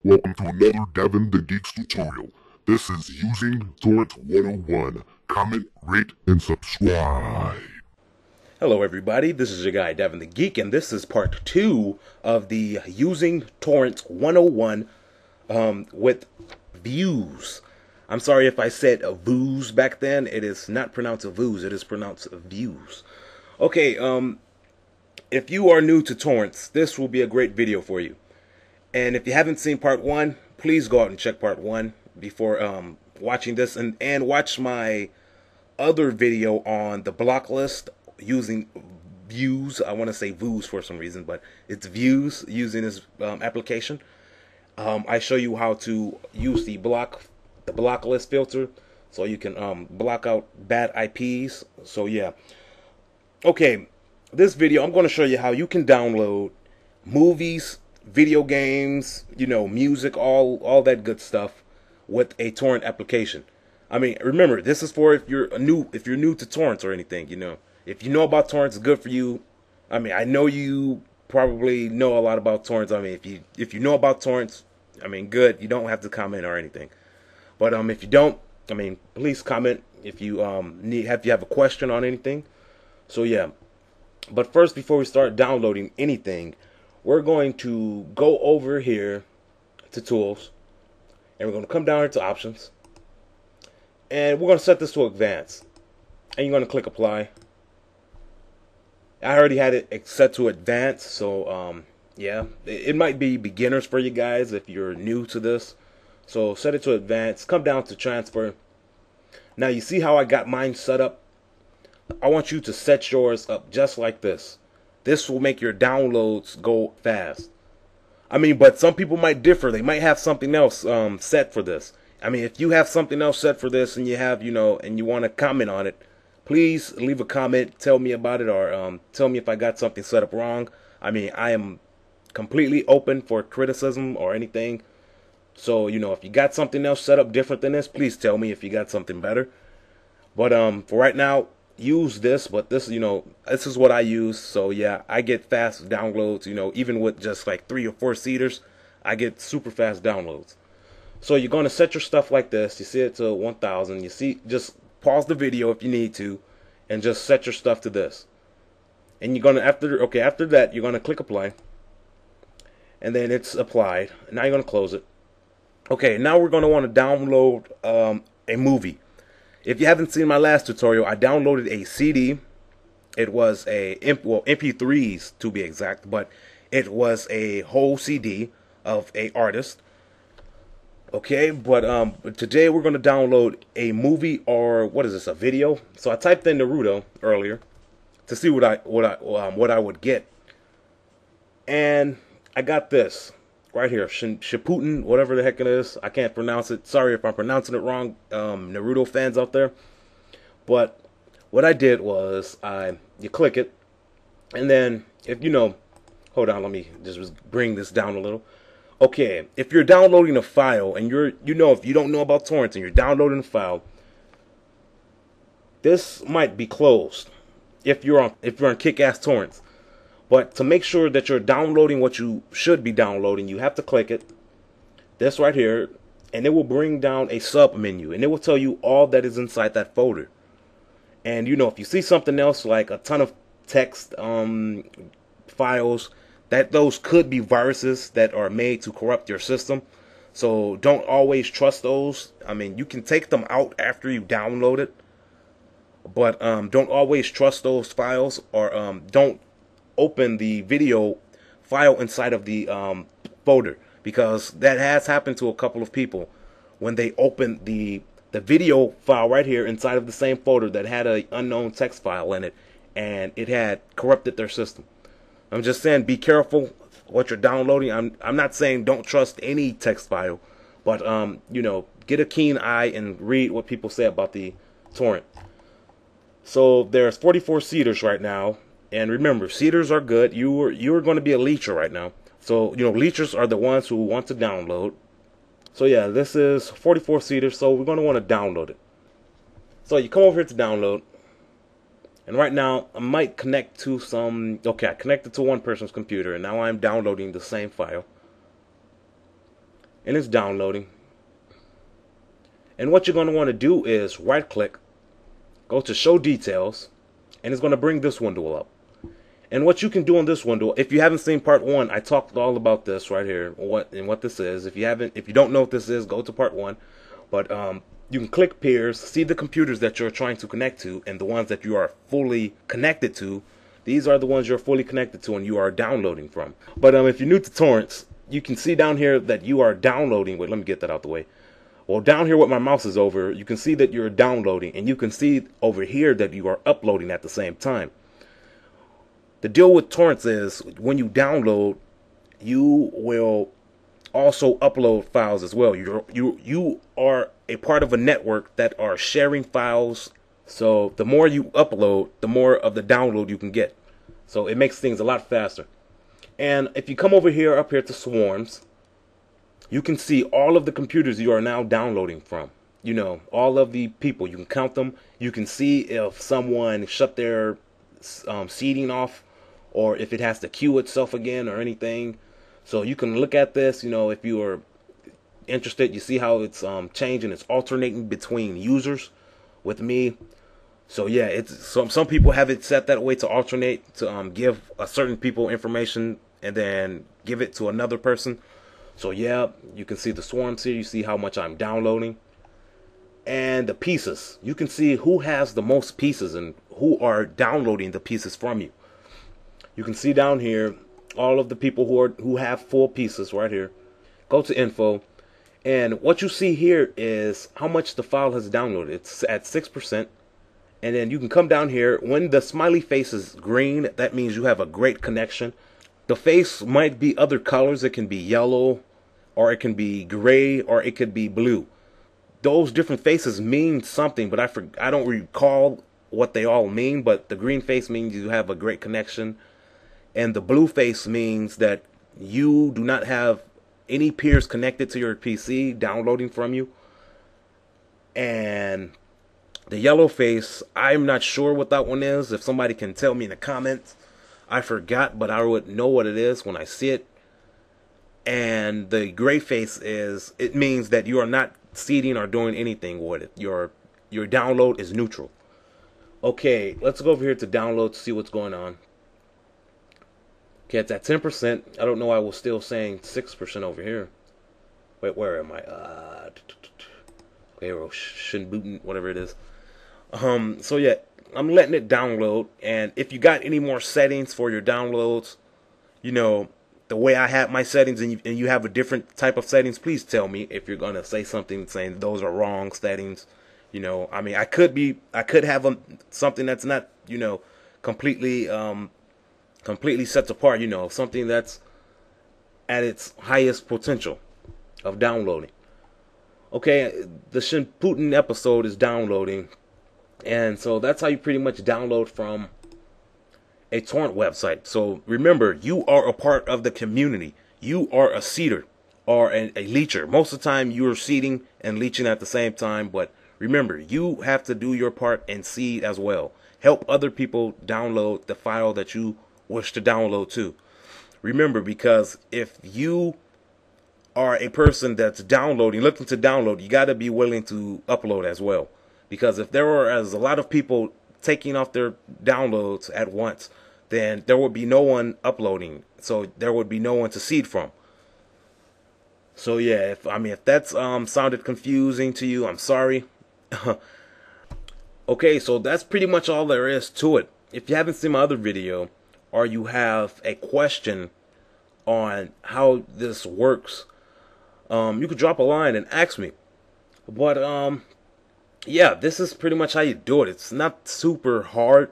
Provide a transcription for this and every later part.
Welcome to another Devin the Geeks tutorial. This is using Torrent 101. Comment, rate, and subscribe. Hello everybody, this is your guy Devin the Geek, and this is part 2 of the Using Torrent 101 with Vuze. I'm sorry if I said Vuze back then. It is not pronounced Vuze, it is pronounced Vuze. Okay, if you are new to torrents, this will be a great video for you. And if you haven't seen part 1, please go out and check part 1 before watching this, and watch my other video on the block list using Vuze. I want to say Vuze for some reason, but it's Vuze using this application. I show you how to use the block list filter, so you can block out bad IPs. So yeah, okay. This video, I'm going to show you how you can download movies, video games, music, all that good stuff with a torrent application. I mean, remember, this is for if you're new to torrents or anything. If you know about torrents, good for you. I mean, I know you probably know a lot about torrents. I mean, if you know about torrents, I mean, good. You don't have to comment or anything. But if you don't, I mean, please comment if you if you have a question on anything. So yeah. But first, before we start downloading anything, we're going to go over here to tools, and we're going to come down here to options, and we're going to set this to advanced, and you're going to click apply. I already had it set to advanced, so yeah, it might be beginners for you guys if you're new to this. So set it to advanced, come down to transfer. Now you see how I got mine set up? I want you to set yours up just like this. This will make your downloads go fast. I mean, but some people might differ. They might have something else set for this. I mean, if you have something else set for this and you have, and you want to comment on it, please leave a comment, tell me about it, or tell me if I got something set up wrong. I mean, I am completely open for criticism or anything. So, if you got something else set up different than this, please tell me if you got something better. But for right now, use this. But this, this is what I use. So yeah, I get fast downloads. Even with just like 3 or 4 seaters, I get super fast downloads. So you're gonna set your stuff like this. You see it to 1000. You see, just pause the video if you need to, and just set your stuff to this. And you're gonna after that, you're gonna click apply, and then it's applied. Now you're gonna close it. Okay, now we're gonna want to download a movie. If you haven't seen my last tutorial, I downloaded a CD. It was MP3s to be exact, but it was a whole CD of a artist. Okay, but today we're going to download a movie, or what is this, a video? So I typed in Naruto earlier to see what I would get, and I got this right here, Shippuden, whatever the heck it is. I can't pronounce it. Sorry if I'm pronouncing it wrong, Naruto fans out there. But what I did was you click it, and then if hold on, let me just bring this down a little. Okay, if you're downloading a file and if you don't know about torrents and you're downloading a file, this might be closed if you're on Kick-Ass Torrents. But to make sure that you're downloading what you should be downloading, you have to click it, this right here, and it will bring down a sub menu, and it will tell you all that is inside that folder. And if you see something else like a ton of text files, those could be viruses that are made to corrupt your system. So don't always trust those. I mean, you can take them out after you download it, but don't always trust those files, or don't open the video file inside of the folder, because that has happened to a couple of people when they opened the video file right here inside of the same folder that had an unknown text file in it, and it had corrupted their system. I'm just saying, be careful what you're downloading. I'm not saying don't trust any text file, but get a keen eye and read what people say about the torrent. So there's 44 seaters right now. And remember, seeders are good. You're going to be a leecher right now. So, leechers are the ones who want to download. So yeah, this is 44 seaters, so we're going to want to download it. So you come over here to download. And right now, I might connect to I connected to one person's computer, and now I'm downloading the same file. and it's downloading. And what you're going to want to do is right click, go to show details, and it's going to bring this window up. And what you can do on this window, if you haven't seen part 1, I talked all about this right here, what this is. If you don't know what this is, go to part 1. But you can click peers, see the computers that you're trying to connect to, and the ones that you are fully connected to. These are the ones you're fully connected to and you are downloading from. But if you're new to torrents, you can see down here that you are downloading. Wait, let me get that out the way. Well, down here what my mouse is over, you can see that you're downloading, and you can see over here that you are uploading at the same time. The deal with torrents is when you download, you will also upload files as well. You are a part of a network that are sharing files. So the more you upload, the more of the download you can get. So it makes things a lot faster. And if you come over here, up here to swarms, you can see all of the computers you are now downloading from. You know, all of the people, you can count them. You can see if someone shut their seeding off, or if it has to queue itself again or anything. So you can look at this, you know, if you are interested. You see how it's changing, it's alternating between users with me. So yeah, it's some people have it set that way to alternate, to give a certain people information and then give it to another person. So yeah, you can see the swarms here, you see how much I'm downloading. And the pieces, you can see who has the most pieces and who are downloading the pieces from you. You can see down here all of the people who have full pieces right here. Go to info, and what you see here is how much the file has downloaded. It's at 6%. And then you can come down here. When the smiley face is green, that means you have a great connection. The face might be other colors. It can be yellow, or it can be gray, or it could be blue. Those different faces mean something, but I don't recall what they all mean. But the green face means you have a great connection. And the blue face means that you do not have any peers connected to your PC downloading from you. And the yellow face, I'm not sure what that one is. If somebody can tell me in the comments, I forgot, but I would know what it is when I see it. And the gray face it means that you are not seeding or doing anything with it. Your download is neutral. Okay, let's go over here to download to see what's going on. Okay, it's at 10%. I don't know why I was still saying 6% over here. Wait, where am I? Shinbooten, whatever it is. So yeah, I'm letting it download. And if you got any more settings for your downloads, you know, the way I have my settings, and you have a different type of settings, please tell me if you're gonna say something saying those are wrong settings. You know, I mean, I could have something that's not, you know, completely sets apart, you know, something that's at its highest potential of downloading. Okay, the Shinbooten episode is downloading, and so that's how you pretty much download from a torrent website. So remember, you are a part of the community. You are a seeder or a leecher. Most of the time you're seeding and leeching at the same time, but remember, you have to do your part and seed as well. Help other people download the file that you wish to download too. Remember, because if you are a person that's downloading, looking to download, you got to be willing to upload as well. Because if there are a lot of people taking off their downloads at once, then there would be no one uploading. So there would be no one to seed from. So yeah, if that's sounded confusing to you, I'm sorry. Okay, so that's pretty much all there is to it. If you haven't seen my other video, or you have a question on how this works, you could drop a line and ask me. But yeah, this is pretty much how you do it. It's not super hard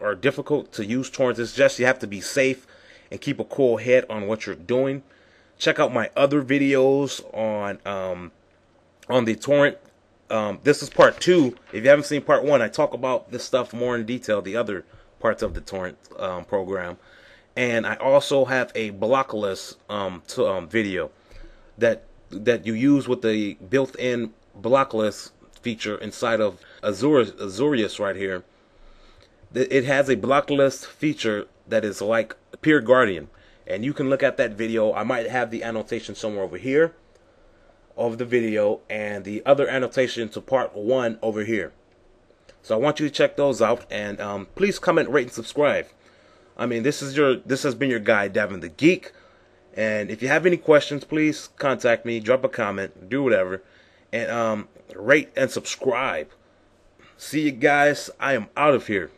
or difficult to use torrents. It's just you have to be safe and keep a cool head on what you're doing. Check out my other videos on the torrent. This is part 2. If you haven't seen part 1, I talk about this stuff more in detail, the other parts of the torrent program. And I also have a blockless video that you use with the built-in blockless feature inside of Vuze right here. It has a blocklist feature that is like Peer Guardian, and you can look at that video. I might have the annotation somewhere over here, of the video and the other annotation to part 1 over here. So I want you to check those out, and please comment, rate, and subscribe. I mean, this has been your guy, Devin the Geek. And if you have any questions, please contact me, drop a comment, do whatever, and rate and subscribe. See you guys. I am out of here.